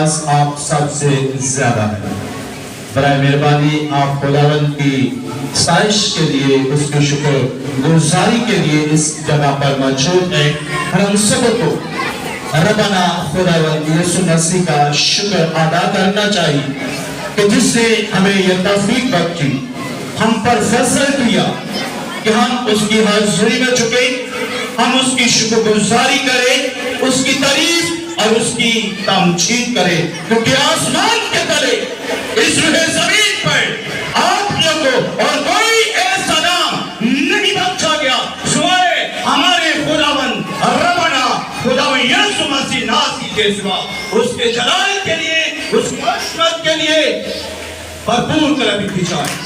نیاز آپ سب سے زیادہ ہے۔ برائے مہربانی آپ خداوند کی ستائش کے لیے، اس کی شکر گزاری کے لیے اس جگہ پر موجود ہیں۔ ہم سب کو ربنا خداوند یسوع مسیح کا شکر ادا کرنا چاہیے کہ جس نے ہمیں یہ توفیق بخشی، ہم پر فضل کیا کہ ہم اس کی حضوری میں جھکے، ہم اس کی شکر گزاری کریں، اس کی تعریف اور اس کی تمجید کریں، کیونکہ آسمان کے تلے اس روح زمین پر آپ لوگوں اور کوئی ایسا نام نہیں بخشا گیا سوائے ہمارے خداوند ربنا خداوند یسوع مسیح ناصری کے سوا۔ اس کے جلال کے لیے، اس کی عظمت کے لیے بھرپور طلبی کی جائے۔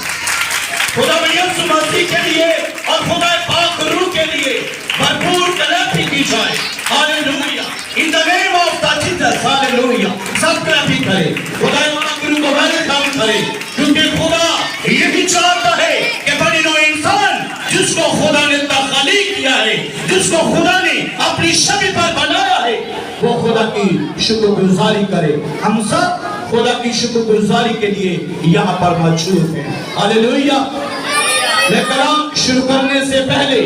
خداوند یسوع مسیح کے لیے اور خدا پاک روح کے لیے بھرپور طلبی کی جائے۔ Hallelujah, in the name of Jesus, hallelujah. سب طلبی کرے، خدا پاک روح کو ویلکم کرے، کیونکہ خدا یہی چاہتا ہے کہ بنی نوع انسان جس کو خدا نے تخلیق کیا ہے، جس کو خدا نے اپنی شکل پر بنایا ہے، وہ خدا کی شکر گزاری کرے۔ ہم سب خدا کی شکر گزاری کے لیے یہاں پر موجود ہیں۔ ہاللویا۔ میں کلام شروع کرنے سے پہلے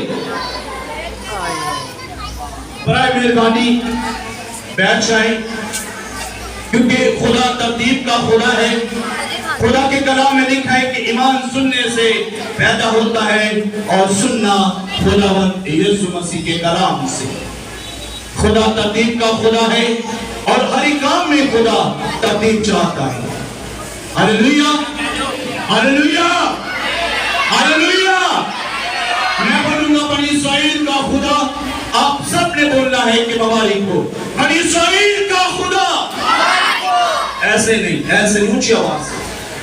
برائے مہربانی بیٹھ جائیں، کیونکہ خدا ترتیب کا خدا ہے۔ خدا کے کلام میں لکھا ہے کہ ایمان سننے سے پیدا ہوتا ہے اور سننا خداوند یسوع مسیح کے کلام سے۔ خدا ترتیب کا خدا ہے اور ہر ایک کام میں خدا ترتیب چاہتا ہے۔ Hallelujah, hallelujah, hallelujah. میں بولوں گا بنی اسرائیل کا خدا، آپ سب نے بولنا ہے کہ مبارک ہو بنی اسرائیل کا خدا۔ ایسے نہیں، ایسے اونچی آواز،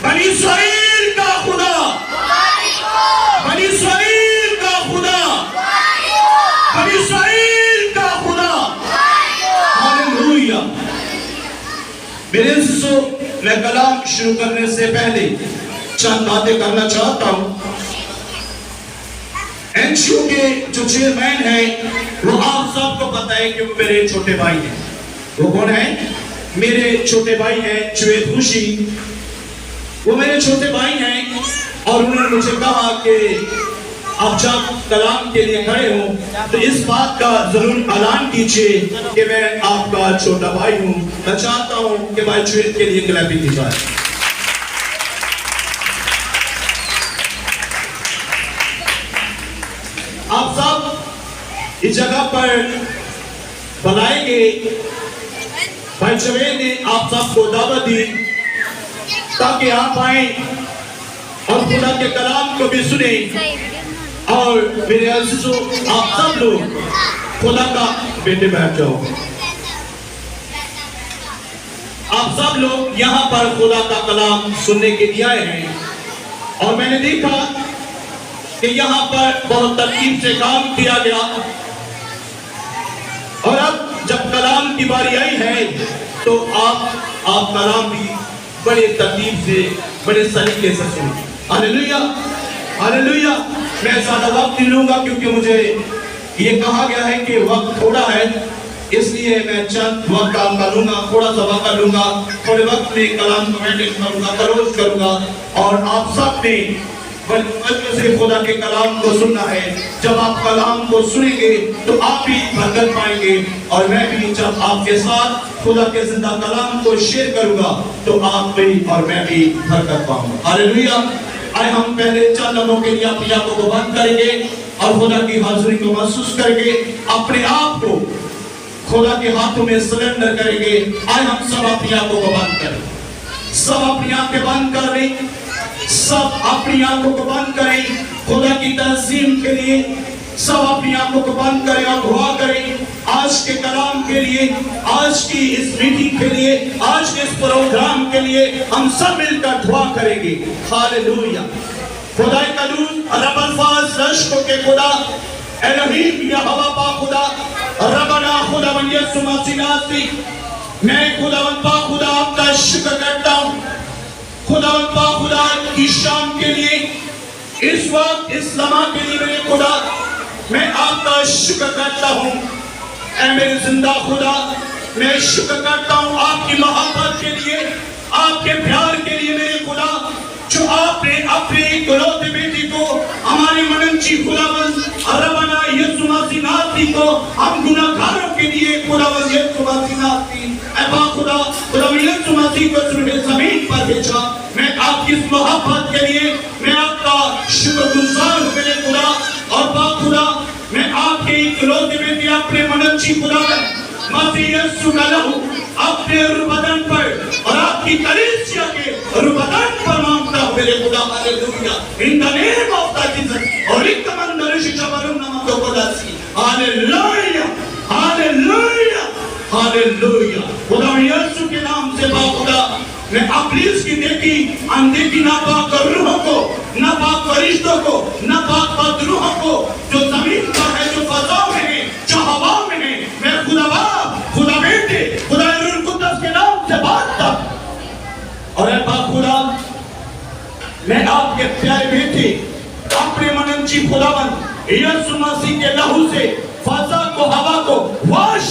بنی اسرائیل کا خدا، بنی اسرائیل کا خدا، بنی اسرائیل کا خدا۔ ہاللویا۔ میرے عزیزو، میں کلام شروع کرنے سے پہلے چند باتیں کرنا چاہتا ہوں۔ NGO کے جو چیئرمین ہیں وہ آپ سب کو پتہ ہے کہ وہ میرے چھوٹے بھائی ہیں۔ وہ کون ہیں؟ میرے چھوٹے بھائی ہیں جوید خوشی۔ وہ میرے چھوٹے بھائی ہیں اور انہوں نے مجھے کہا کہ آپ جب کلام کے لیے کھڑے ہوں تو اس بات کا ضرور اعلان کیجئے کہ میں آپ کا چھوٹا بھائی ہوں۔ میں چاہتا ہوں کہ بھائی جوید کے لیے کلیپنگ کی جائے۔ آپ سب اس جگہ پر بلائے گے، بھائی جوید نے آپ سب کو دعوت دی تاکہ آپ آئیں اور خدا کے کلام کو بھی سنیں۔ اور میرے عزیزو، آپ سب لوگ خدا کا بیٹے بیٹھ جاؤ۔ آپ سب لوگ یہاں پر خدا کا کلام سننے کے لیے آئے ہیں اور میں نے دیکھا کہ یہاں پر بہت ترتیب سے کام کیا گیا، اور اب جب کلام کی باری آئی ہے تو آپ کلام بھی بڑے ترتیب سے، بڑے سلیقے سے سنیں۔ Hallelujah, hallelujah. میں زیادہ وقت نہیں لوں گا کیونکہ مجھے یہ کہا گیا ہے کہ وقت تھوڑا ہے، اس لیے میں چند وقت کام کروں گا، تھوڑا سا وقت لوں گا، تھوڑے وقت میں کلام کو مینٹین کروں گا، تروج کروں گا، اور آپ سب نے بلکہ سے خدا کے کلام کو سننا ہے۔ جب آپ کلام کو سنیں گے تو آپ بھی برکت پائیں گے، اور میں بھی جب آپ کے ساتھ خدا کے زندہ کلام کو شیئر کروں گا تو آپ بھی اور میں بھی برکت پاؤں گا۔ ہاللویا۔ آئے ہم پہلے چند لمحوں کے لیے اپنی آنکھوں کو بند کریں گے اور خدا کی حاضری کو محسوس کریں گے، اپنے آپ کو خدا کے ہاتھوں میں سرنڈر کریں گے۔ آئے ہم سب اپنی آنکھوں کو بند کریں، سب اپنی آنکھیں بند کر لیں، سب اپنی آنکھوں کو بند کریں خدا کی تعظیم کے لیے۔ سب اپنی آنکھوں کو بند کریں اور دعا کریں آج کے کلام کے لیے، آج کی اس میٹنگ کے لیے، آج کے اس پروگرام کے لیے ہم سب مل کر دعا کریں گے۔ ہاللویا۔ خدا قدوس، رب الفاظ رشکوں کے خدا، الہیم یہوہ پاک خدا، ربنا خدا من یسوع مسیح ناصری، میں خداوند پاک خدا آپ کا شکر کرتا ہوں خداوند پاک خدا کی شام کے لیے، اس وقت اس لمحہ کے لیے میرے خدا میں آپ کا شکر کرتا ہوں۔ اے میرے زندہ خدا، میں شکر کرتا ہوں آپ کی محبت کے آپ کے پیار کے لیے میرے خدا، جو آپ نے اپنے اکلوتے بیٹے کو ہمارے مننچی خداوند ربنا یسوع مسیح ناتی کو ہم گناہگاروں کے لیے خداوند یسوع مسیح ناتی اے با خدا خداوند یسوع مسیح کو سر زمین پر بھیجا۔ میں آپ کی اس محبت کے لیے میں آپ کا شکر گزار ہوں میرے خدا، اور با خدا میں آپ کے اکلوتے بیٹے اپنے مننچی خداوند مسیح یسوع کا لہو اپنے بدن پر اور آپ کی کلیسیا کے بدن پر مانگتا ہوں میرے خدا۔ Hallelujah in the name of Jesus اور ایک کمندر شچبرم نام تو خداسی ہاللویا ہاللویا ہاللویا۔ خدا یسوع کے نام سے با خدا میں ابلیس کی دیکھی اندیکھی ناپاک روحوں کو، ناپاک فرشتوں کو، ناپاک بدروحوں کو جو زمین پر ہے، جو فضا میں ہے، جو ہوا میں ہے، میں خدا باپ، خدا بیٹے، خدا روح القدس کے نام سے بات کر۔ اور اے باپ خدا میں آپ کے پیارے بیٹے اپنے مننچی خداوند یسوع مسیح کے لہو سے فضا کو، ہوا کو wash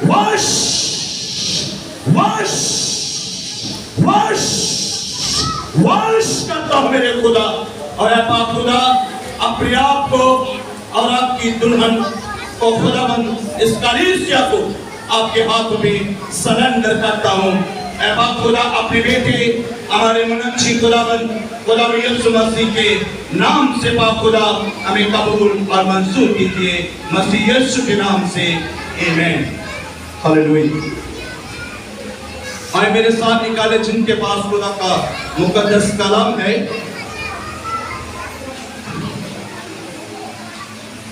wash wash wash wash کرتا ہوں میرے خدا۔ اور اے باپ خدا اپنے آپ کو اور آپ کی دلہن کو خداوند اس کلیسیا کو آپ کے ہاتھوں میں سرنڈر کرتا ہوں۔ اے باپ خدا اپنے بیٹے ہمارے مننچی خداوند خداوند یسوع مسیح کے نام سے باپ خدا ہمیں قبول اور منظور کیجیے، مسیح یسوع کے نام سے آمین۔ ہاللویا۔ آئے میرے ساتھ نکالے جن کے پاس خدا کا مقدس کلام ہے،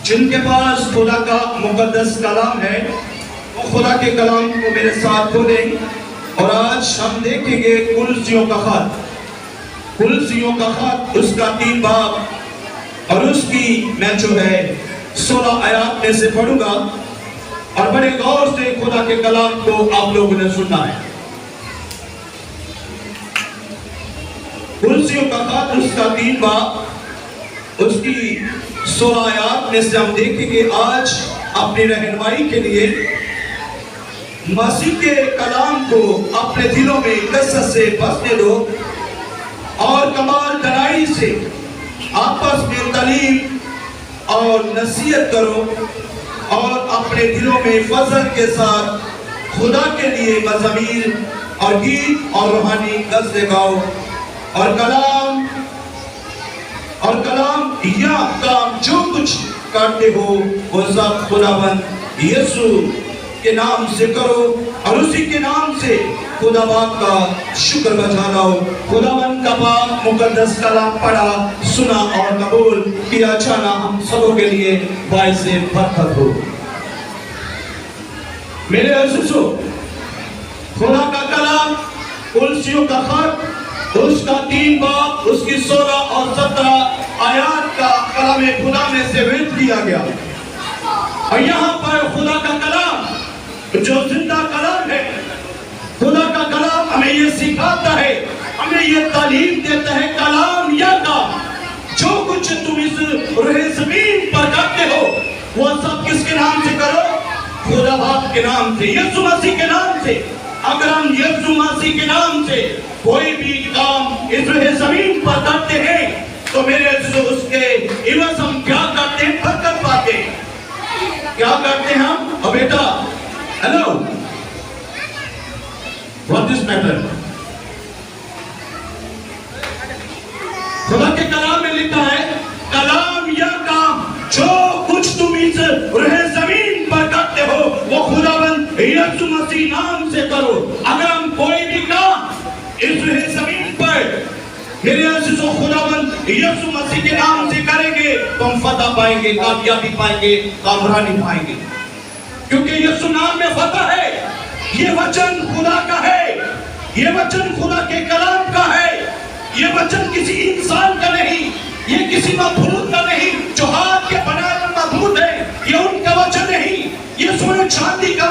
جن کے پاس خدا کا مقدس کلام ہے وہ خدا کے کلام کو میرے ساتھ کھولیں۔ اور آج ہم دیکھیں گے کلسیوں کا خط، کلسیوں کا خط اس کا 3 باب، اور اس کی میں جو ہے 16 آیات میں سے پڑھوں گا، اور بڑے غور سے خدا کے کلام کو آپ لوگوں نے سننا ہے۔ کلسیوں کا خط اس کا 3 باب، اس کی 16 آیات میں سے ہم دیکھیں گے آج اپنی رہنمائی کے لیے مسیح کے کلام کو اپنے دلوں میں کثرت سے بسنے دو، اور کمال دلائی سے آپس میں تعلیم اور نصیحت کرو، اور اپنے دلوں میں فضل کے ساتھ خدا کے لیے مزامیر اور گیت اور روحانی غزلیں گاؤ، اور کلام یا کام جو کچھ کرتے ہو وہ سب خداوند یسوع کے نام سے کرو، اور اسی کے نام سے خدا باپ کا شکر بجا لاؤ۔ خداوند کا پاک مقدس کلام پڑھا، سنا اور قبول کیا جانا ہم سبوں کے لیے باعث برکت ہو۔ میرے عزیزو، خدا کا کلام کلسیوں کا خط اس کا 3 باب، اس کی 16 اور 17 آیات کا کلام خدا میں سے ورد کیا گیا، اور یہاں پر خدا کا کلام جو زندہ کلام ہے، خدا کا کلام ہمیں یہ سکھاتا ہے، ہمیں یہ تعلیم دیتا ہے، کلام یا کام جو کچھ تم اس روح زمین پر کرتے ہو وہ سب کس کے نام سے کرو؟ خدا باپ کے نام سے، یسوع مسیح کے نام سے۔ اگر ہم یسوع مسیح کے نام سے کوئی بھی کام اس روح زمین پر کرتے ہیں تو میرے عزیزو اس کے عوض ہم کیا کرتے ہیں؟ برکت پاتے ہیں۔ کیا کرتے ہیں ہم؟ اور بیٹا ہیلو، what is matter؟ خدا کے کلام میں لکھا ہے کلام یا کام جو کچھ تم اس روح زمین پر کرتے ہو وہ خداوند یسوع مسیح نام سے کرو۔ اگر ہم کوئی بھی کام اس روح زمین پر میرے عزیزو خداوند یسوع مسیح کے نام سے کریں گے تو ہم فتح پائیں گے، کامیابی پائیں گے، کامرانی پائیں گے، کیونکہ یسوع نام میں فتح ہے۔ یہ وچن خدا کا ہے، یہ وچن خدا کے کلام کا ہے، یہ وچن کسی انسان کا نہیں، یہ کسی مبعوث کا نہیں جو ہاتھ کے بنائے ہوئے مبعوث ہے، یہ ان کا وچن نہیں، یہ سونے چاندی کا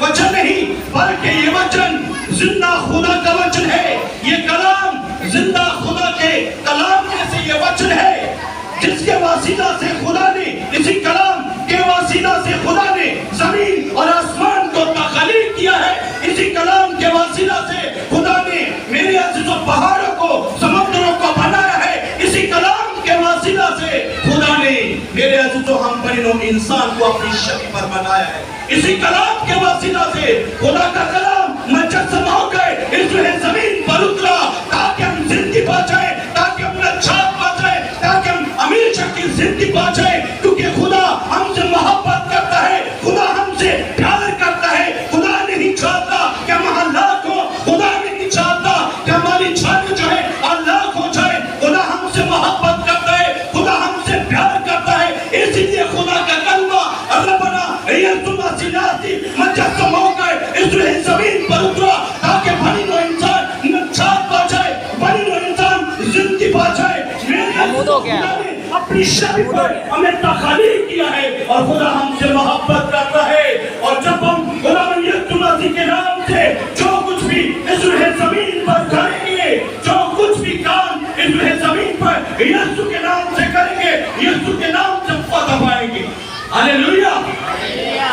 وچن نہیں، بلکہ یہ وچن زندہ خدا کا وچن ہے۔ یہ کلام زندہ خدا کے کلام میں سے یہ وچن ہے جس کے واسطہ سے خدا نے، اسی کلام کے واسطہ سے خدا نے زمین اور آسمان کو تخلیق کیا ہے۔ اسی کلام کے وسیلہ سے خدا نے میرے عزیزوں پہاڑوں کو سمندروں کو بنایا ہے. اسی کلام کے وسیلہ سے خدا نے میرے عزیزوں ہم بنی نوع انسان کو اپنی شکل پر بنایا ہے. اسی کلام کے وسیلہ سے خدا کا کلام مجسم ہو گئے اس زمین پر اترا تاکہ ہم زندگی پا جائیں, تاکہ ہم نجات پا جائیں, تاکہ ہم امیر شکل زندگی پا جائیں. کیونکہ خدا ہم سے محبت کرتا ہے, خدا ہم سے پیار کرتا ہے. خدا نہیں چاہتا کہ ہم ہلاک ہو, خدا نہیں چاہتا کہ ہماری جان جو ہے ہلاک ہو جائے. خدا ہم سے محبت کرتا ہے, خدا ہم سے پیار کرتا ہے. اسی لیے خدا کا کلمہ ربنا یسوع مسیح مجسم ہو گئے اس زمین پر اترا تاکہ بنی نوع انسان نجات پا جائے, بنی نوع انسان زندگی پا جائے. خدا نے اپنی شکل پر ہمیں تخلیق کیا ہے اور خدا ہم سے محبت کرتا ہے. اور جب ہم خدا یسوع مسیح کے نام سے جو کچھ بھی اس زمین پر کریں گے, جو کچھ بھی کام اس زمین پر یسوع کے نام سے کریں گے, یسوع کے نام سے فتح پائیں گے. ہاللیلویہ.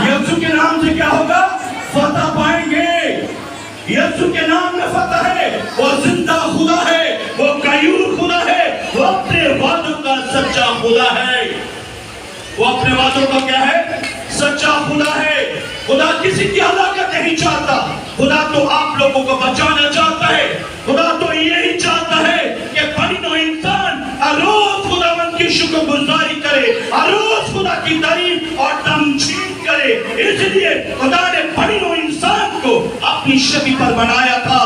یسوع کے نام سے کیا ہوگا؟ فتح پائیں گے. یسوع کے نام میں فتح ہے. وہ زندہ خدا ہے, وہ قیوم خدا ہے, وہ اپنے وعدوں کا سچا خدا ہے. وہ اپنے وعدوں کا کیا ہے؟ سچا خدا ہے. خدا کسی کی ہلاکت نہیں چاہتا, خدا تو آپ لوگوں کو بچانا چاہتا ہے. خدا تو یہی چاہتا ہے کہ بنی نوع انسان ہر روز خداوند کی شکر گزاری کرے, ہر روز خدا کی تعریف اور تمجید کرے. اس لیے خدا نے بنی نوع انسان کو اپنی شکل پر بنایا تھا.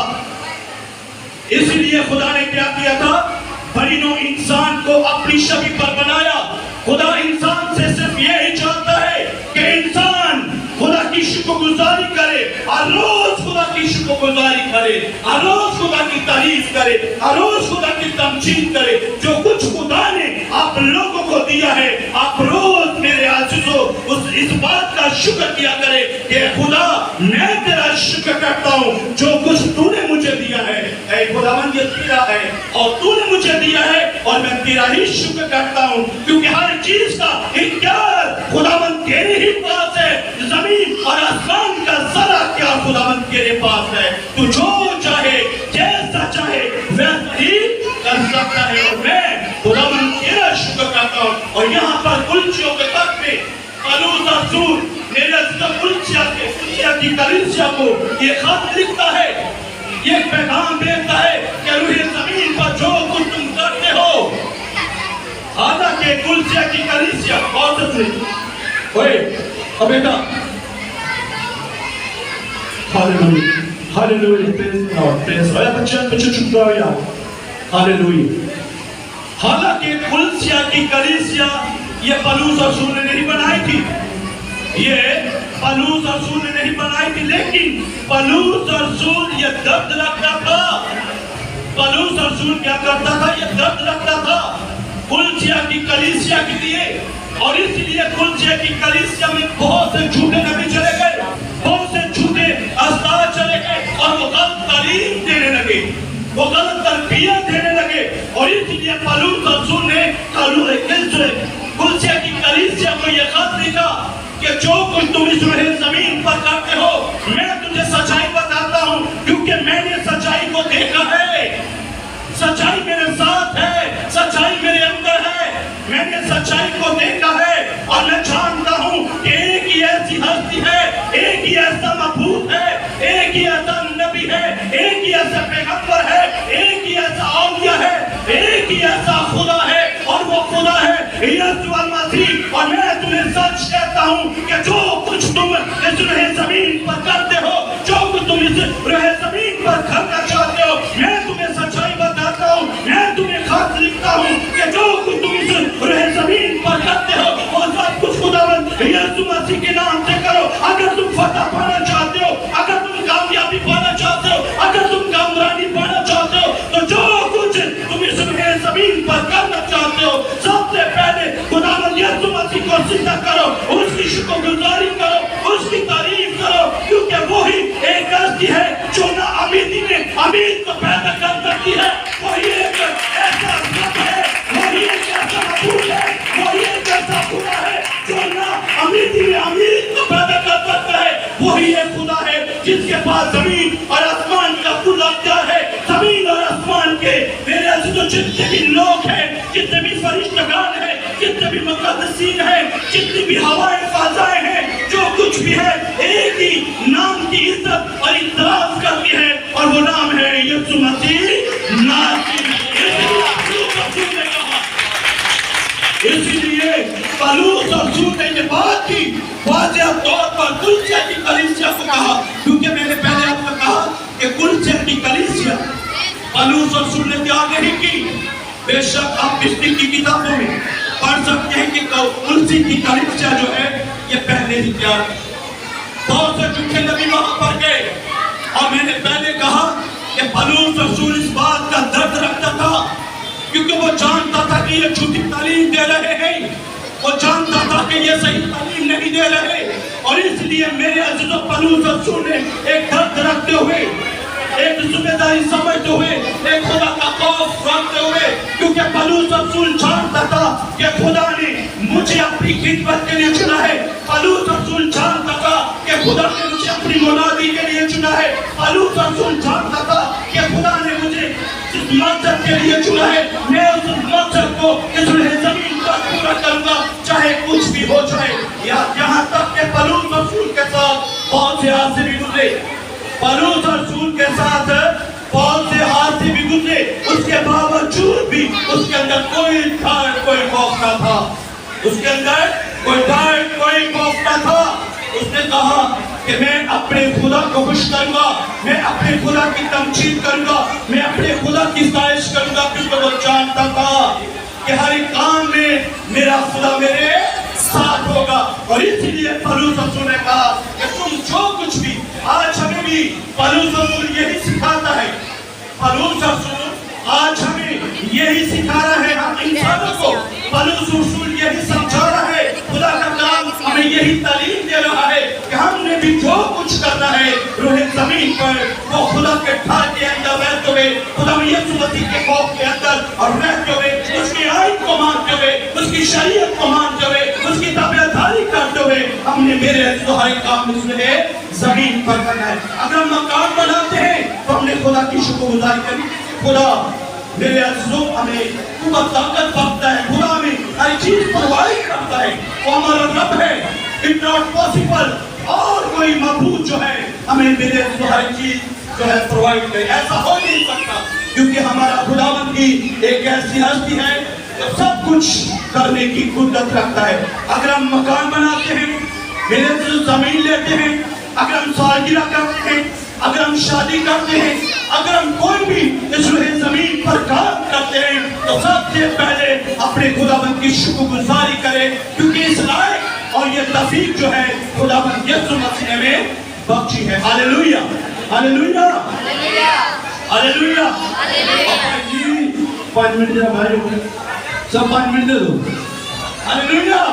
اس لیے خدا نے کیا کیا تھا؟ بنی نوع انسان کو اپنی شکل پر بنایا. خدا انسان سے صرف یہی چاہتا ہے کہ انسان خدا کی شکر گزاری کرے, ہر روز خدا کی شکر گزاری کرے, ہر روز خدا کی تعریف کرے, ہر روز خدا کی تمجید کرے. جو کچھ خدا نے آپ لوگوں کو دیا ہے, آپ روز میرے عزیزو اس بات کا شکر کیا کرے کہ خدا میں تیرا شکر کرتا ہوں جو کچھ تو نے مجھے دیا ہے. اے خداوند یہ تیرا ہے اور تو نے مجھے دیا ہے اور میں تیرا ہی شکر کرتا ہوں, کیونکہ ہر چیز کا اختیار خداوند تیرے ہی پاس ہے. زمین اور آسمان کا ذرا کیا خداوند تیرے پاس ہے. تو جو چاہے جیسا چاہے ویسا ہی کر سکتا ہے. اور میں خداوند تیرا شکر کرتا ہوں. اور یہاں پر کلچیوں کے خط میں پالوس رسول میرے عزیزوں کلچیا کی کلیسیا کو یہ خط لکھتا ہے, یہ پیغام دیتا ہے کہ روح زمین پر جو کچھ تم کرتے ہو, حالانکہ کلچیا کی کلیسیا بہت سے ہوئے اب بیٹا حالانکہ کلسیا کی کلیسیا یہ پالوس رسول نے نہیں بنائی تھی, یہ پالوس رسول نے نہیں بنائی تھی, لیکن پالوس رسول یہ درد رکھتا تھا. پالوس رسول کیا کرتا تھا؟ یہ درد رکھتا تھا کلسیا کی کلیسیا کے لیے. اور اس لیے کلسیا کی کلیسیا میں بہت سے جھوٹے نبی چلے گئے, بہت سے جھوٹے استاد چلے گئے اور وہ غلط تعلیم دینے لگے, وہ غلط تربیت دینے لگے. اور اس لیے پالوس رسول نے کلسیا کی کلیسیا کو یہ خط لکھا کہ جو کچھ تم اس روح زمین پر کرتے ہو میں تجھے سچائی بتاتا ہوں, کیونکہ میں نے سچائی کو دیکھا ہے. سچائی میرے ساتھ ہے, سچائی میرے اندر ہے, میں نے سچائی کو دیکھا ہے. اور میں جانتا ہوں کہ ایک ہی ایسی ہستی ہے, ایک ہی ایسا مبعوث ہے, ایک ہی ایسا نبی ہے, ایک ہی ایسا پیغمبر ہے, ایک ہی ایسا اولیاء ہے, ایک ہی ایسا خدا ہے, اور وہ خدا ہے یسوع المسیح. اور میں تمہیں سچ کہتا ہوں کہ جو کچھ تم اس روح زمین پر کرتے ہو, جو کچھ تم اس روح زمین پر کرنا چاہتے ہو, میں تمہیں سچائی بتاتا ہوں, میں تمہیں خط لکھتا ہوں کہ جو کچھ تم اس روح زمین پر کرتے ہو وہ سب کچھ خداوند یسوع مسیح کے نام سے کرو. اگر تم فتح پانا چاہتے ہو, اگر تم کامیابی پانا چاہتے ہو, اگر تم کامرانی پانا چاہتے ہو, تو جو کچھ تم اس روح زمین پر کرنا چاہتے ہو سب سے پہلے خداوند یسوع مسیح کو سجدہ کرو, اس کی شکر گزاری کرو, اس کی تعریف کرو, کیونکہ وہی ایک ہستی ہے جو نا امیدی میں امید کو پیدا کر سکتی ہے. وہی ایک ایسا رب ہے, وہی ایک ایسا معبود ہے, وہی ایک ایسا خدا ہے جو نا امیدی میں امید کو پیدا کر سکتا ہے. وہی ایک خدا ہے جس کے پاس کہا زمین اور آسمان کا کل اختیار ہے. زمین اور آسمان کے میرے عزیزو جتنے بھی لوگ ہیں، جتنے بھی فرشتگان ہیں، جتنے بھی مقدسین ہیں، جتنی بھی ہوائیں فضائیں ہیں، جو کچھ بھی ہے ایک ہی نام کی عزت اور اعتراف کرتی ہے، اور وہ نام ہے یسوع مسیح ناصری. اسی لیے پالوس اور رسول نے یہ بات کی واضح طور پر کلیسیا کی کلیسیا کو کہا، کیونکہ میں نے پہلے آپ کو کہا کہ کلیسیا کی کلیسیا پالوس اور رسول نے تیار نہیں کی. بے شک آپ پچھلی کی کتابوں میں پڑھ سکتے ہیں کہ کلیسیا کی کلیسیا جو ہے یہ پہلے ہی تیار کی. بہت سے جھوٹے نبی وہاں پر گئے، اور میں نے پہلے کہا کہ پالوس اور رسول اس بات کا درد رکھتا تھا، کیونکہ وہ جانتا تھا کہ یہ جھوٹی تعلیم دے رہے ہیں، وہ جانتا تھا کہ یہ صحیح تعلیم نہیں دے رہے، اور اس لیے میرے عزیزو پالوس اور رسول نے ایک درد رکھتے ہوئے، ایک ذمہ داری سمجھتے ہوئے، ایک خدا کا خوف رکھتے ہوئے، کیونکہ پالوس اور رسول جانتا تھا کہ خدا نے مجھے اپنی خدمت کے لیے چنا ہے. پالوس اور رسول جانتا تھا کہ خدا نے مجھے اپنی منادی کے لیے چنا ہے. پالوس اور رسول جانتا تھا کہ خدا نے مجھے اس مقصد کے لیے چنا ہے. میں اس مقصد کو اس زمین پر پورا کروں گا چاہے کچھ بھی ہو جائے. یہاں تک کہ پالوس اور رسول کے ساتھ بہت سے حادثے بھی گزرے، پالوس اور رسول کے ساتھ بہت سے حادثے بھی گزرے، اس کے باوجود بھی اس کے اندر کوئی ڈر کوئی خوف نہ تھا. اس کے اندر کوئی ڈر کوئی خوف نہ تھا. اس نے کہا کہ میں اپنے خدا کو خوش کروں گا، میں اپنے خدا کی تمجید کروں گا، میں اپنے خدا کی ستائش کروں گا، کیونکہ وہ جانتا تھا کہ ہر ایک کام میں میرا خدا میرے ساتھ ہوگا. اور اسی لیے پالوس اور رسول نے کہا کہ تم جو کچھ بھی، آج ہمیں بھی پالوس اور رسول یہی سکھاتا ہے. پالوس اور رسول آج ہمیں یہی سکھا رہا ہے ہم انسانوں کو. پالوس اور رسول یہی سمجھا رہا ہے، خدا کا کلام ہمیں یہی تعلیم دے رہا ہے کہ ہم نے بھی جو کچھ کرنا ہے روح زمین پر وہ خدا کے ڈر کے اندر رہتے ہوئے، خدا یسوع مسیح کے خوف کے اندر اور رہتے ہوئے، اس کی آئین کو مانتے ہوئے، اس کی شریعت کو مانتے ہوئے، اس کی تابعداری کرتے ہوئے ہم نے میرے عزیزو ہر ایک کام اس میں زمین پر کرنا ہے. اگر ہم مکان بناتے ہیں تو ہم نے خدا کی شکر گزاری کرنی. خدا میرے عزیزو ہمیں قوت طاقت بخشتا ہے، خدا ہمیں ہر چیز پرووائڈ کرتا ہے، وہ ہمارا رب ہے. اٹ ناٹ پاسبل اور کوئی معبود جو ہے ہمیں میرے عزیزو ہر چیز جو ہے پرووائڈ کرے، ایسا ہو نہیں سکتا، کیونکہ ہمارا خداوند کی ایک ایسی ہستی ہے جو سب کچھ کرنے کی قدرت رکھتا ہے. اگر ہم مکان بناتے ہیں، میرے عزیزو زمین لیتے ہیں، اگر ہم سالگرہ کرتے ہیں، اگر ہم شادی کرتے ہیں، اگر ہم کوئی بھی اس روح زمین پر کام کرتے ہیں، تو سب سے پہلے اپنے خداوند کی شکر گزاری کریں، کیونکہ اس لائق اور یہ توفیق جو ہے خداوند یسوع مسیح نے ہمیں بخشی ہے. Hallelujah hallelujah hallelujah. 5 منٹ ذرا بھائی سب 5 منٹ دے دو. Hallelujah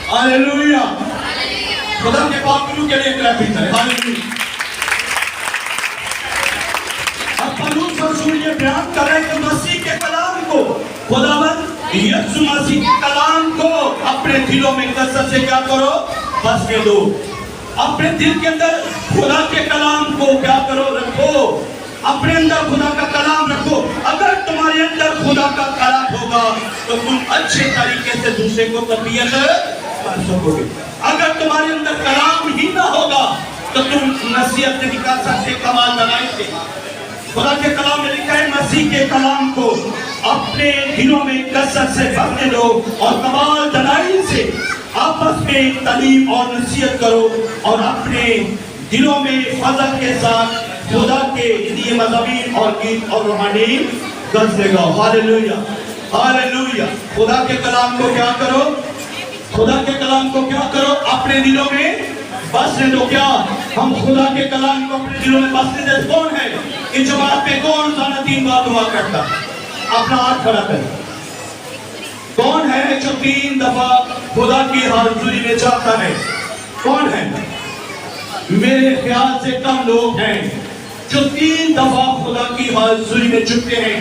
hallelujah. خدا کے پاک نور کے لیے کلیپنگ کریں. ہاللویا. اب پالوس اور رسول یہ بیان کر رہے ہیں کہ مسیح کے کلام کو، خداوند یسوع مسیح کے کلام کو اپنے دلوں میں کثرت سے کیا کرو، بسنے دو. اپنے دل کے اندر خدا کے کلام کو کیا کرو، رکھو. اپنے اندر خدا کا کلام رکھو. اگر تمہارے اندر خدا کا کلام ہوگا تو تم اچھے طریقے سے دوسرے کو تربیت کر سکو گے. اگر تمہارے اندر کلام ہی نہ ہوگا تو تم نصیحت نہیں کر سکتے، کمال دلائی سے. خدا کے کلام میں لکھا ہے مسیح کے کلام کو اپنے دلوں میں کثرت سے بھرنے دو اور کمال دلائی سے آپس میں تعلیم اور نصیحت کرو، اور اپنے دلوں میں فضل کے ساتھ خدا کے لیے مضامین اور گیت اور روحانی غزلیں گاؤ. Hallelujah hallelujah. خدا کے کلام کو کیا کرو، خدا کے کلام کو کیا کرو، اپنے دلوں میں بسنے دو. کیا ہم خدا کے کلام کو اپنے دلوں میں بسنے دے؟ کون ہے ان جماعت میں کون روزانہ 3 بار دعا کرتا؟ اپنا ہاتھ کھڑا کریں. کون ہے جو 3 دفعہ خدا کی حضوری میں جاتا ہے؟ کون ہے؟ میرے خیال سے کم لوگ ہیں جو 3 دفعہ خدا کی حضوری میں جھکتے ہیں.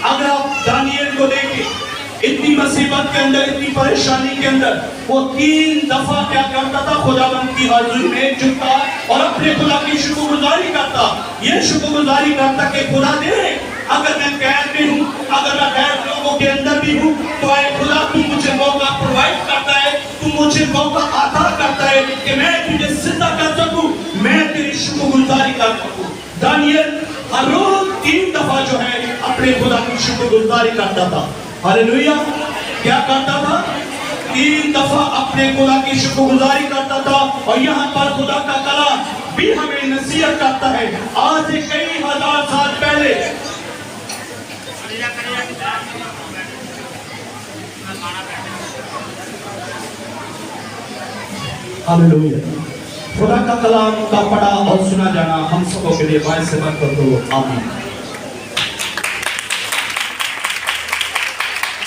اگر آپ دانیل کو دیکھیں اتنی مصیبت کے اندر، اتنی پریشانی کے اندر وہ 3 دفعہ کیا کرتا تھا؟ خداوند کی حضوری میں جھکتا اور اپنے خدا کی شکر گزاری کرتا. یہ شکر گزاری کرتا کہ خدا دے، اگر میں قید میں ہوں، اگر میں غیر لوگوں کے اندر بھی ہوں، تو اے خدا تو مجھے موقع پرووائڈ کرتا ہے، تو مجھے موقع عطا کرتا ہے کہ میں تجھے زندہ کر سکوں، میں تیری شکر گزاری کر سکوں. دانیل ہر روز 3 دفعہ جو ہے اپنے خدا کی شکر گزاری کرتا تھا. ہاللویا. کیا کرتا تھا؟ 3 دفعہ اپنے خدا کی شکر گزاری کرتا تھا. اور یہاں پر خدا کا کلام بھی ہمیں نصیحت کرتا ہے. آج سے کئی ہزار سال پہلے ہاللویا خدا کا کلام کا پڑھا اور سنا جانا ہم سب کے لیے باعث برکت ہو. آمین.